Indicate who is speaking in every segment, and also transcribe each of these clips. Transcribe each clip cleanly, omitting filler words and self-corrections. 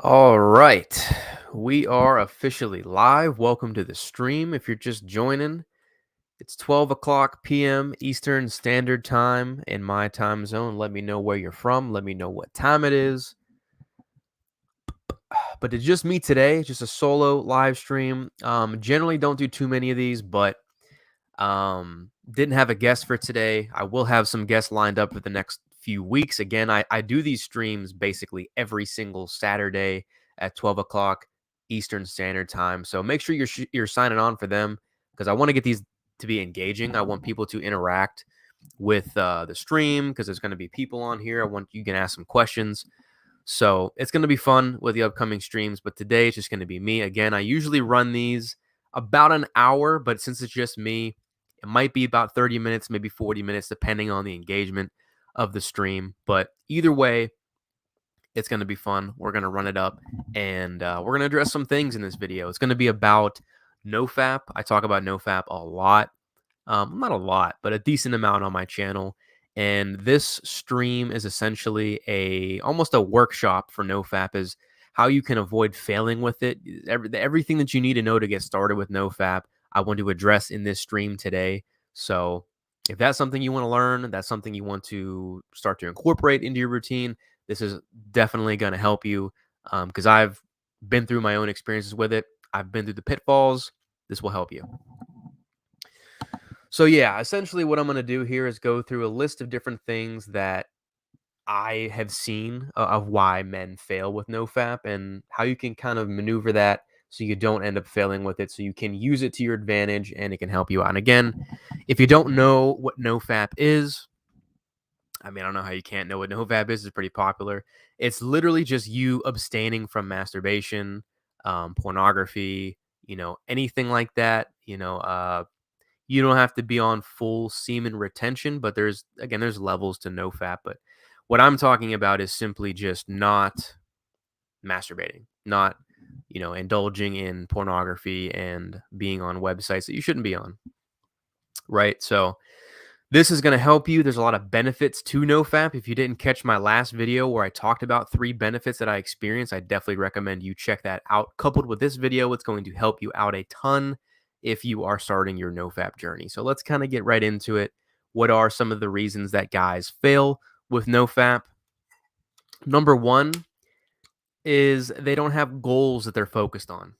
Speaker 1: All right. We are officially live. Welcome to the stream. If you're just joining, it's 12 o'clock p.m. Eastern Standard Time in my time zone. Let me know where you're from. Let me know what time it is. But it's just me today, just a solo live stream. Generally don't do too many of these, but didn't have a guest for today. I will have some guests lined up for the next few weeks. Again, I do these streams basically every single Saturday at 12 o'clock Eastern Standard Time. So make sure you're signing on for them because I want to get these to be engaging. I want people to interact with the stream because there's going to be people on here. I want you can ask some questions. So it's going to be fun with the upcoming streams, but today it's just going to be me. Again, I usually run these about an hour, but since it's just me, it might be about 30 minutes, maybe 40 minutes, depending on the engagement of the stream. But either way, it's going to be fun. We're going to run it up and we're going to address some things in this video. It's going to be about NoFap. I talk about NoFap a lot. Not a lot, but a decent amount on my channel. And this stream is essentially almost a workshop for NoFap is how you can avoid failing with it. Everything that you need to know to get started with NoFap, I want to address in this stream today. So if that's something you want to learn, that's something you want to start to incorporate into your routine, this is definitely going to help you because I've been through my own experiences with it. I've been through the pitfalls. This will help you. So yeah, essentially what I'm going to do here is go through a list of different things that I have seen of why men fail with NoFap and how you can kind of maneuver that so you don't end up failing with it, so you can use it to your advantage and it can help you out. And again, if you don't know what NoFap is, I mean, I don't know how you can't know what NoFap is. It's pretty popular. It's literally just you abstaining from masturbation, pornography, anything like that. You don't have to be on full semen retention, but there's levels to NoFap. But what I'm talking about is simply just not masturbating, not, indulging in pornography and being on websites that you shouldn't be on. Right. So this is going to help you. There's a lot of benefits to NoFap. If you didn't catch my last video where I talked about 3 benefits that I experienced, I definitely recommend you check that out. Coupled with this video, it's going to help you out a ton if you are starting your NoFap journey. So let's kind of get right into it. What are some of the reasons that guys fail with NoFap? Number 1 is they don't have goals that they're focused on.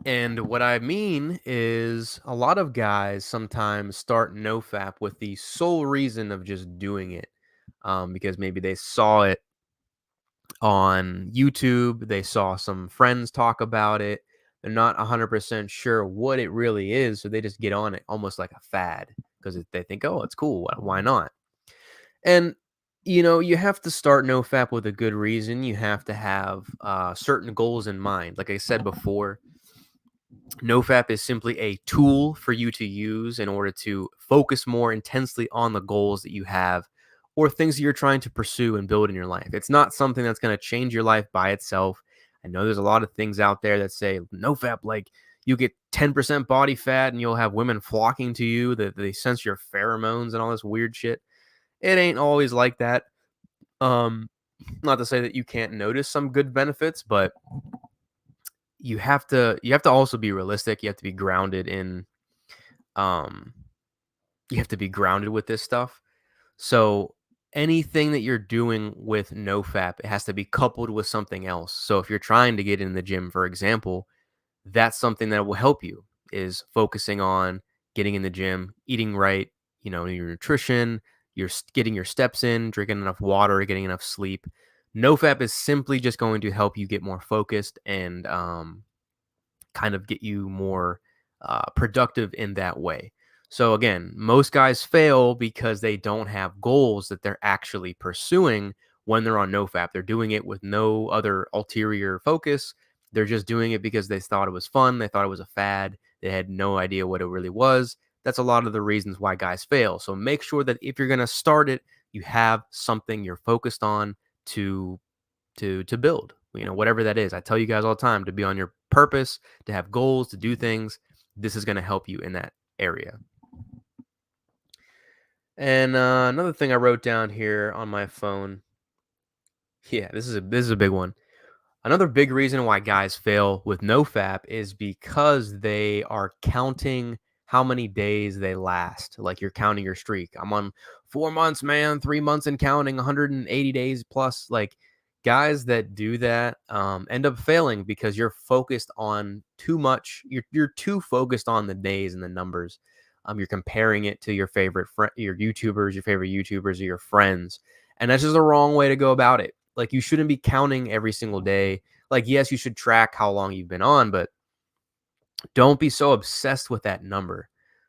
Speaker 1: And what I mean is a lot of guys sometimes start NoFap with the sole reason of just doing it because maybe they saw it on YouTube, they saw some friends talk about it. They're not 100% sure what it really is, so they just get on it almost like a fad because they think, oh, it's cool. Why not? And you have to start NoFap with a good reason. You have to have certain goals in mind. Like I said before, NoFap is simply a tool for you to use in order to focus more intensely on the goals that you have or things that you're trying to pursue and build in your life. It's not something that's going to change your life by itself. I know there's a lot of things out there that say NoFap, like you get 10% body fat and you'll have women flocking to you, that they sense your pheromones and all this weird shit. It ain't always like that. Um, Not to say that you can't notice some good benefits, but you have to also be realistic. You have to be grounded in um you have to be grounded with this stuff. So anything that you're doing with NoFap, it has to be coupled with something else. So if you're trying to get in the gym, for example, that's something that will help you is focusing on getting in the gym, eating right, your nutrition, getting your steps in, drinking enough water, getting enough sleep. NoFap is simply just going to help you get more focused and kind of get you more productive in that way. So again, most guys fail because they don't have goals that they're actually pursuing when they're on NoFap. They're doing it with no other ulterior focus. They're just doing it because they thought it was fun. They thought it was a fad. They had no idea what it really was. That's a lot of the reasons why guys fail. So make sure that if you're going to start it, you have something you're focused on to build, whatever that is. I tell you guys all the time to be on your purpose, to have goals, to do things. This is going to help you in that area. And another thing I wrote down here on my phone. Yeah, this is a big one. Another big reason why guys fail with NoFap is because they are counting how many days they last. Like you're counting your streak. I'm on 4 months, man, 3 months and counting 180 days plus. Like guys that do that end up failing because you're focused on too much. You're too focused on the days and the numbers. You're comparing it to your favorite your favorite YouTubers, or your friends, and that's just the wrong way to go about it. Like you shouldn't be counting every single day. Like yes, you should track how long you've been on, but don't be so obsessed with that number.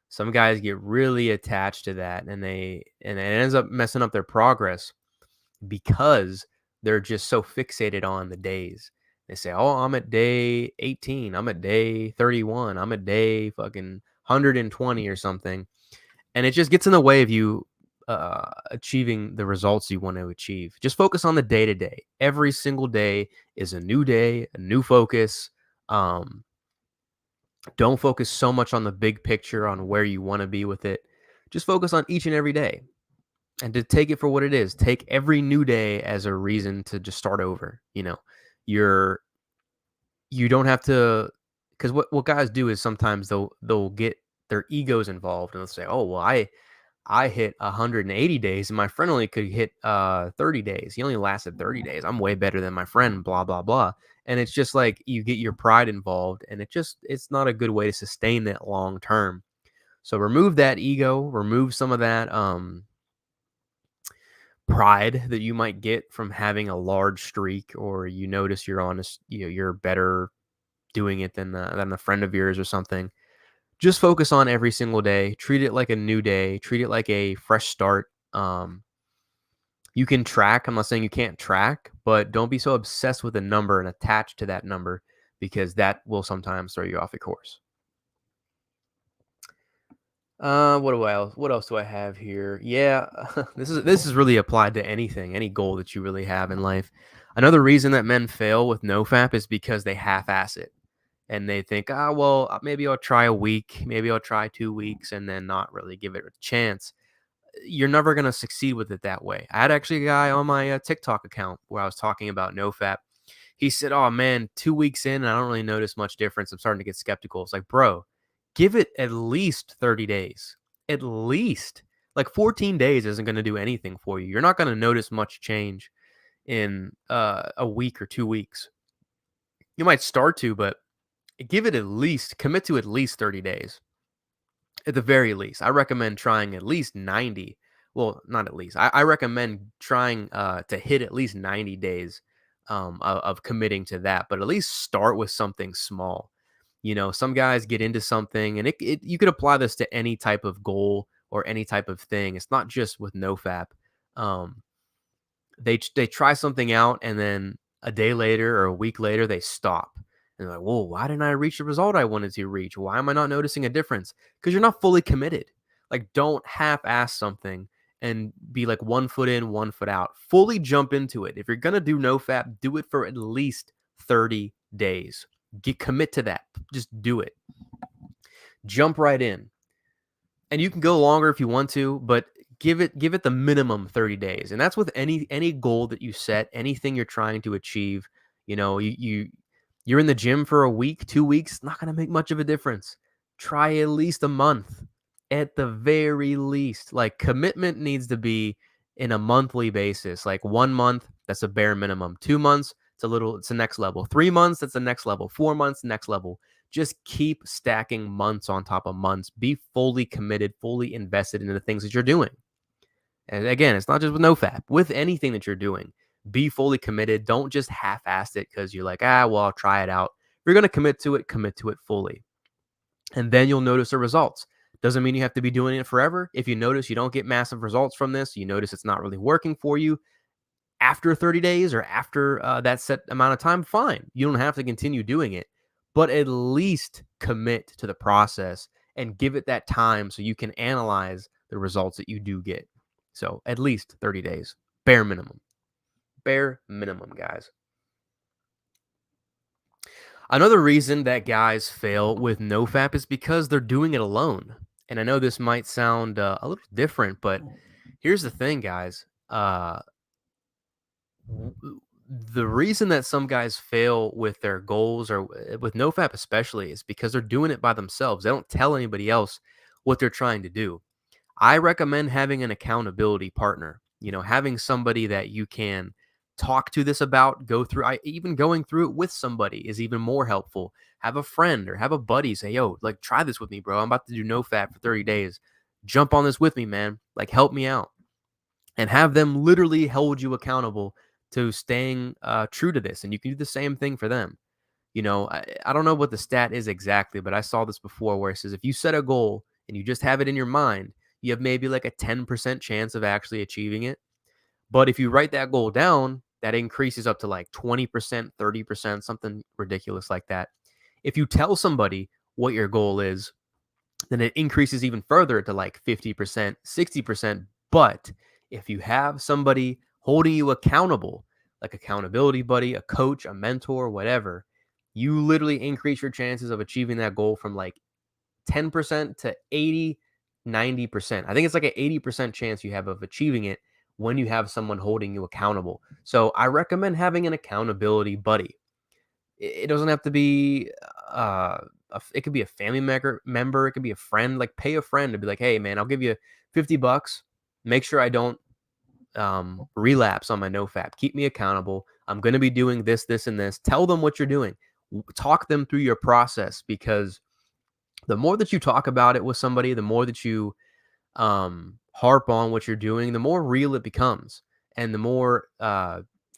Speaker 1: Some guys get really attached to that and it ends up messing up their progress because they're just so fixated on the days. They say, "Oh, I'm at day 18, I'm at day 31, I'm at day fucking 120 or something." And it just gets in the way of you achieving the results you want to achieve. Just focus on the day to day. Every single day is a new day, a new focus. Um, don't focus so much on the big picture, on where you want to be with it. Just focus on each and every day and to take it for what it is. Take every new day as a reason to just start over. You're you don't have to, because what guys do is sometimes they'll get their egos involved and they'll say, "Oh, well, I hit 180 days and my friend only could hit 30 days. He only lasted 30 days. I'm way better than my friend, blah, blah, blah." And it's just like you get your pride involved and it's not a good way to sustain that long term. So remove that ego, remove some of that pride that you might get from having a large streak, or you notice you're honest, you're better doing it than a friend of yours or something. Just focus on every single day. Treat it like a new day. Treat it like a fresh start. You can track. I'm not saying you can't track, but don't be so obsessed with a number and attached to that number because that will sometimes throw you off the course. What else do I have here? Yeah, this is really applied to anything, any goal that you really have in life. Another reason that men fail with NoFap is because they half-ass it. And they think, well, maybe I'll try a week, maybe I'll try 2 weeks, and then not really give it a chance. You're never going to succeed with it that way. I had actually a guy on my TikTok account where I was talking about NoFap. He said, "Oh man, 2 weeks in, and I don't really notice much difference. I'm starting to get skeptical." It's like, bro, give it at least 30 days. At least. Like 14 days isn't going to do anything for you. You're not going to notice much change in a week or 2 weeks. You might start to, but give it commit to at least 30 days. At the very least, I recommend trying at least 90. Well, not at least. I recommend trying to hit at least 90 days of committing to that, but at least start with something small. Some guys get into something, and you could apply this to any type of goal or any type of thing. It's not just with NoFap. Um, they try something out, and then a day later or a week later, they stop. And they're like, "Whoa, why didn't I reach the result I wanted to reach? Why am I not noticing a difference?" Because you're not fully committed. Like, don't half-ass something and be like 1 foot in, 1 foot out. Fully jump into it. If you're gonna do NoFap, do it for at least 30 days. Commit to that. Just do it. Jump right in. And you can go longer if you want to, but give it the minimum 30 days. And that's with any goal that you set, anything you're trying to achieve. You're in the gym for a week, 2 weeks, not going to make much of a difference. Try at least a month at the very least. Like, commitment needs to be in a monthly basis. Like 1 month, that's a bare minimum. 2 months, it's the next level. 3 months, that's the next level. 4 months, next level. Just keep stacking months on top of months. Be fully committed, fully invested in the things that you're doing. And again, it's not just with NoFap. With anything that you're doing, be fully committed. Don't just half-ass it because you're like, well, I'll try it out. If you're going to commit to it fully. And then you'll notice the results. Doesn't mean you have to be doing it forever. If you notice you don't get massive results from this, you notice it's not really working for you, after 30 days or after that set amount of time, fine. You don't have to continue doing it, but at least commit to the process and give it that time so you can analyze the results that you do get. So at least 30 days, bare minimum. Bare minimum, guys. Another reason that guys fail with NoFap is because they're doing it alone. And I know this might sound a little different, but here's the thing, guys. The reason that some guys fail with their goals or with NoFap especially is because they're doing it by themselves. They don't tell anybody else what they're trying to do. I recommend having an accountability partner, having somebody that you can talk to this about, go through. Even going through it with somebody is even more helpful. Have a friend or have a buddy say, yo, like, try this with me, bro. I'm about to do NoFap for 30 days. Jump on this with me, man. Like, help me out. And have them literally hold you accountable to staying true to this. And you can do the same thing for them. I don't know what the stat is exactly, but I saw this before where it says if you set a goal and you just have it in your mind, you have maybe like a 10% chance of actually achieving it. But if you write that goal down, that increases up to like 20%, 30%, something ridiculous like that. If you tell somebody what your goal is, then it increases even further to like 50%, 60%. But if you have somebody holding you accountable, like accountability buddy, a coach, a mentor, whatever, you literally increase your chances of achieving that goal from like 10% to 80, 90%. I think it's like an 80% chance you have of achieving it when you have someone holding you accountable. So I recommend having an accountability buddy. It doesn't have to be it could be a family member, it could be a friend. Like, pay a friend to be like, hey man, I'll give you $50. Make sure I don't relapse on my NoFap. Keep me accountable. I'm going to be doing this, this, and this. Tell them what you're doing. Talk them through your process, because the more that you talk about it with somebody, the more that you harp on what you're doing, the more real it becomes, and the more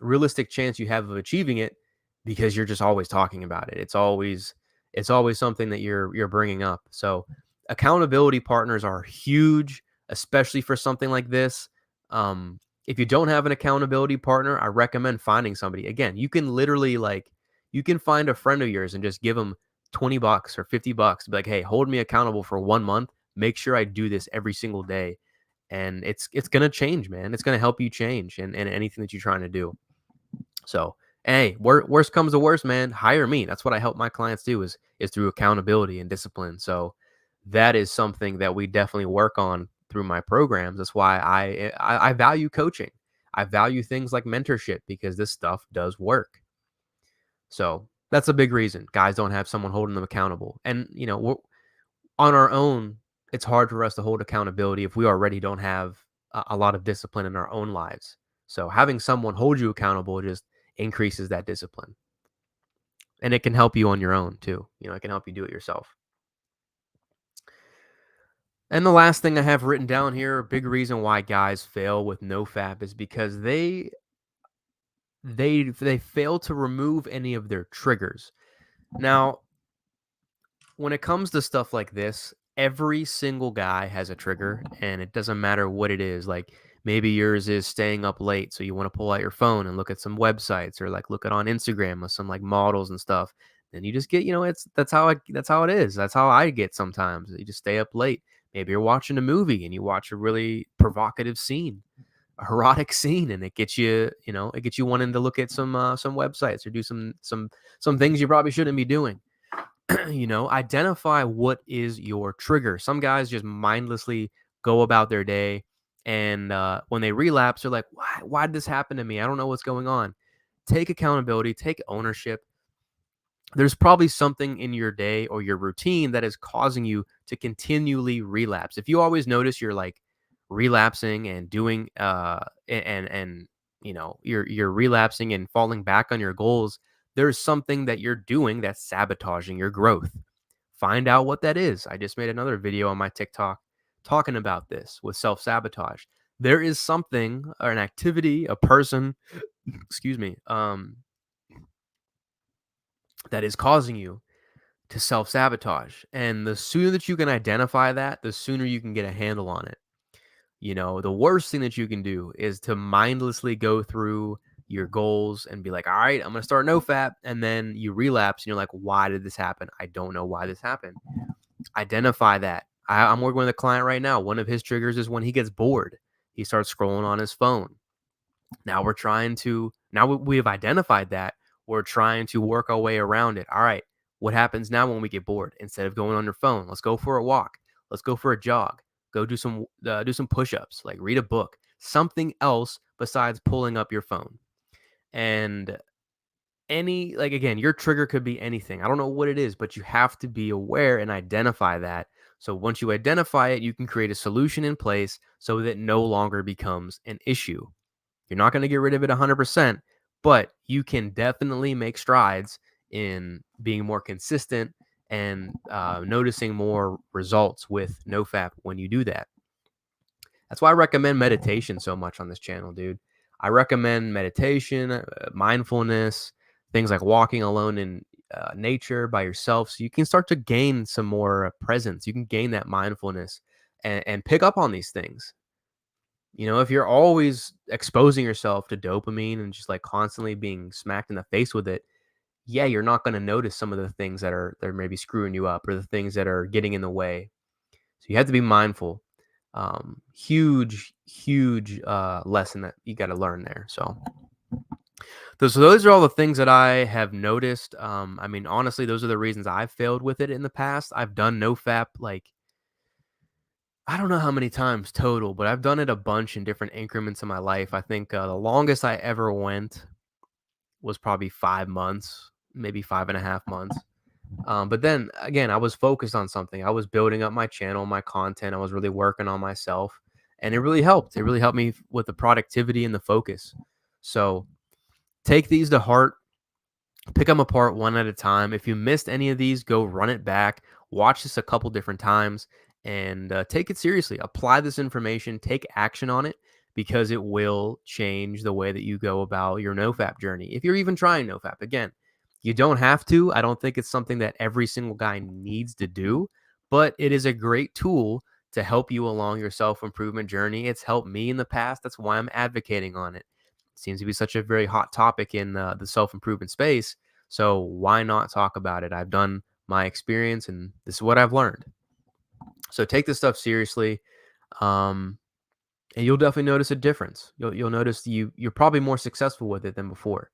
Speaker 1: realistic chance you have of achieving it, because you're just always talking about it. It's always something that you're bringing up. So accountability partners are huge, especially for something like this. If you don't have an accountability partner, I recommend finding somebody. Again, you can literally, like, you can find a friend of yours and just give them $20 or $50 to be like, hey, hold me accountable for 1 month. Make sure I do this every single day. And it's gonna change, man. It's gonna help you change and anything that you're trying to do. So, hey, worst comes to worst, man, hire me. That's what I help my clients do is through accountability and discipline. So that is something that we definitely work on through my programs. That's why I value coaching. I value things like mentorship, because this stuff does work. So that's a big reason guys don't have someone holding them accountable. And we're on our own. It's hard for us to hold accountability if we already don't have a lot of discipline in our own lives. So having someone hold you accountable just increases that discipline. And it can help you on your own too. It can help you do it yourself. And the last thing I have written down here, a big reason why guys fail with NoFap is because they fail to remove any of their triggers. Now, when it comes to stuff like this, every single guy has a trigger, and it doesn't matter what it is. Like, maybe yours is staying up late, so you want to pull out your phone and look at some websites, or like look at on Instagram with some like models and stuff. Then you just get, that's how it is. That's how I get sometimes. You just stay up late. Maybe you're watching a movie and you watch a really provocative scene, a erotic scene, and it gets you, it gets you wanting to look at some websites or do some things you probably shouldn't be doing. Identify what is your trigger. Some guys just mindlessly go about their day, and when they relapse, they're like, why did this happen to me? I don't know what's going on. Take accountability, take ownership. There's probably something in your day or your routine that is causing you to continually relapse. If you always notice you're like relapsing and doing and you're relapsing and falling back on your goals, there's something that you're doing that's sabotaging your growth. Find out what that is. I just made another video on my TikTok talking about this with self-sabotage. There is something, or an activity, a person, excuse me, that is causing you to self-sabotage. And the sooner that you can identify that, the sooner you can get a handle on it. The worst thing that you can do is to mindlessly go through your goals and be like, all right, I'm going to start NoFap. And then you relapse and you're like, why did this happen? I don't know why this happened. Identify that. I'm working with a client right now. One of his triggers is when he gets bored. He starts scrolling on his phone. Now we have identified that. We're trying to work our way around it. All right, what happens now when we get bored? Instead of going on your phone, let's go for a walk. Let's go for a jog. Go do some push-ups, like read a book, something else besides pulling up your phone. And again, your trigger could be anything. I don't know what it is, but you have to be aware and identify that. So once you identify it, you can create a solution in place so that it no longer becomes an issue. You're not going to get rid of it 100%, but you can definitely make strides in being more consistent and noticing more results with NoFap when you do that. That's why I recommend meditation so much on this channel, dude. I recommend meditation, mindfulness, things like walking alone in nature by yourself, so you can start to gain some more presence. You can gain that mindfulness and pick up on these things. If you're always exposing yourself to dopamine and just like constantly being smacked in the face with it, yeah, you're not going to notice some of the things that are maybe screwing you up or the things that are getting in the way. So you have to be mindful. Huge lesson that you got to learn there. So those are all the things that I have noticed. I mean, honestly, those are the reasons I've failed with it in the past. I've done NoFap like I don't know how many times total, but I've done it a bunch in different increments in my life. I think the longest I ever went was probably 5 months, maybe 5.5 months. But then again, I was focused on something. I was building up my channel, my content. I was really working on myself, and it really helped. It really helped me with the productivity and the focus. So take these to heart. Pick them apart one at a time. If you missed any of these, go run it back. Watch this a couple different times and take it seriously. Apply this information. Take action on it because it will change the way that you go about your NoFap journey. If you're even trying NoFap, again, you don't have to. I don't think it's something that every single guy needs to do, but it is a great tool to help you along your self-improvement journey. It's helped me in the past. That's why I'm advocating on it. Seems to be such a very hot topic in the self-improvement space. So why not talk about it? I've done my experience and this is what I've learned. So take this stuff seriously. Um, and you'll definitely notice a difference. You'll notice you're probably more successful with it than before.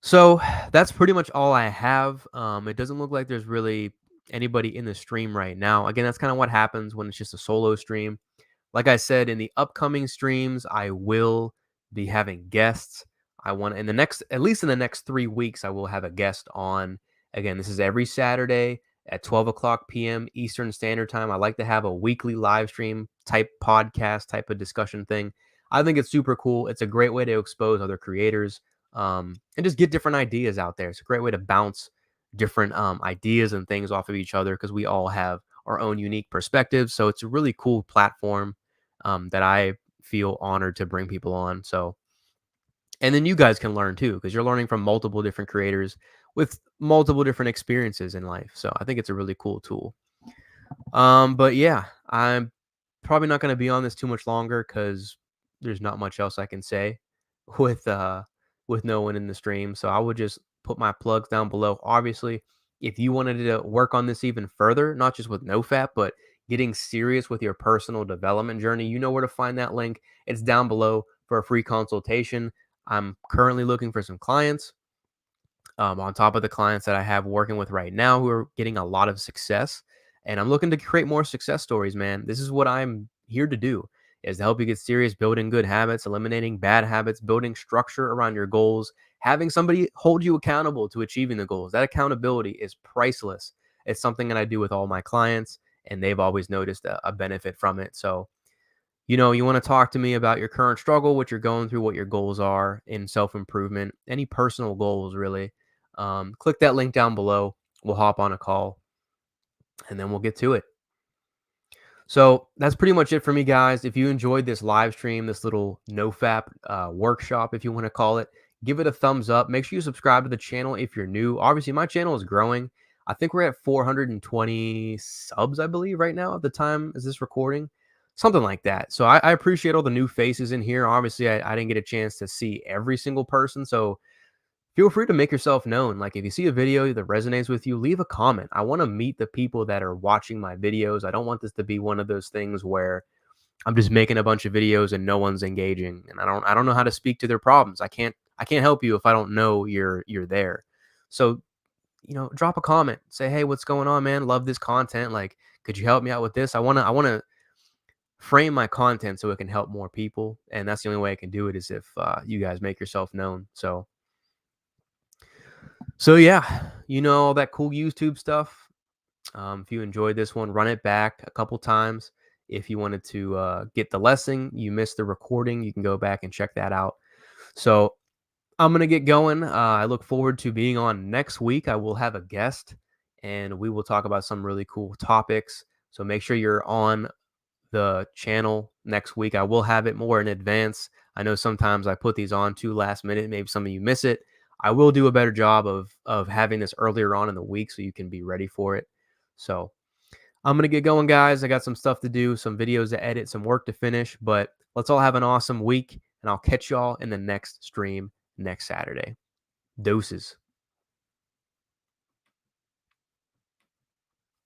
Speaker 1: So that's pretty much all I have. It doesn't look like there's really anybody in the stream right now. Again, that's kind of what happens when it's just a solo stream. Like I said, in the upcoming streams, I will be having guests. I want in the next, at least in the next 3 weeks, I will have a guest on. Again, this is every Saturday at 12 o'clock p.m. Eastern Standard Time. I like to have a weekly live stream type podcast type of discussion thing. I think it's super cool. It's a great way to expose other creators and just get different ideas out there. It's a great way to bounce different ideas and things off of each other because we all have our own unique perspectives. So it's a really cool platform that I feel honored to bring people on. So, and then you guys can learn too, because you're learning from multiple different creators with multiple different experiences in life. So I think it's a really cool tool. But yeah, I'm probably not going to be on this too much longer because there's not much else I can say with uh with no one in the stream. So I would just put my plugs down below. Obviously, if you wanted to work on this even further, not just with NoFap, but getting serious with your personal development journey, you know where to find that link. It's down below for a free consultation. I'm currently looking for some clients on top of the clients that I have working with right now who are getting a lot of success. And I'm looking to create more success stories, man. This is what I'm here to do is to help you get serious, building good habits, eliminating bad habits, building structure around your goals, having somebody hold you accountable to achieving the goals. That accountability is priceless. It's something that I do with all my clients, and they've always noticed a benefit from it. So you want to talk to me about your current struggle, what you're going through, what your goals are in self improvement, any personal goals, really. Click that link down below. We'll hop on a call and then we'll get to it. So that's pretty much it for me, guys. If you enjoyed this live stream, this little NoFap workshop, if you want to call it, give it a thumbs up. Make sure you subscribe to the channel if you're new. Obviously, my channel is growing. I think we're at 420 subs, I believe, right now at the time is this recording. Something like that. So I appreciate all the new faces in here. Obviously, I didn't get a chance to see every single person. So feel free to make yourself known. Like if you see a video that resonates with you, leave a comment. I want to meet the people that are watching my videos. I don't want this to be one of those things where I'm just making a bunch of videos and no one's engaging. And I don't know how to speak to their problems. I can't help you if I don't know you're there. So, drop a comment. Say, hey, what's going on, man? Love this content. Like, could you help me out with this? I wanna frame my content so it can help more people, and that's the only way I can do it is if you guys make yourself known. So yeah, all that cool YouTube stuff. If you enjoyed this one, run it back a couple times. If you wanted to get the lesson, you missed the recording, you can go back and check that out. So I'm going to get going. I look forward to being on next week. I will have a guest and we will talk about some really cool topics. So make sure you're on the channel next week. I will have it more in advance. I know sometimes I put these on too last minute. Maybe some of you miss it. I will do a better job of having this earlier on in the week so you can be ready for it. So I'm going to get going, guys. I got some stuff to do, some videos to edit, some work to finish, but let's all have an awesome week, and I'll catch y'all in the next stream next Saturday. Doses.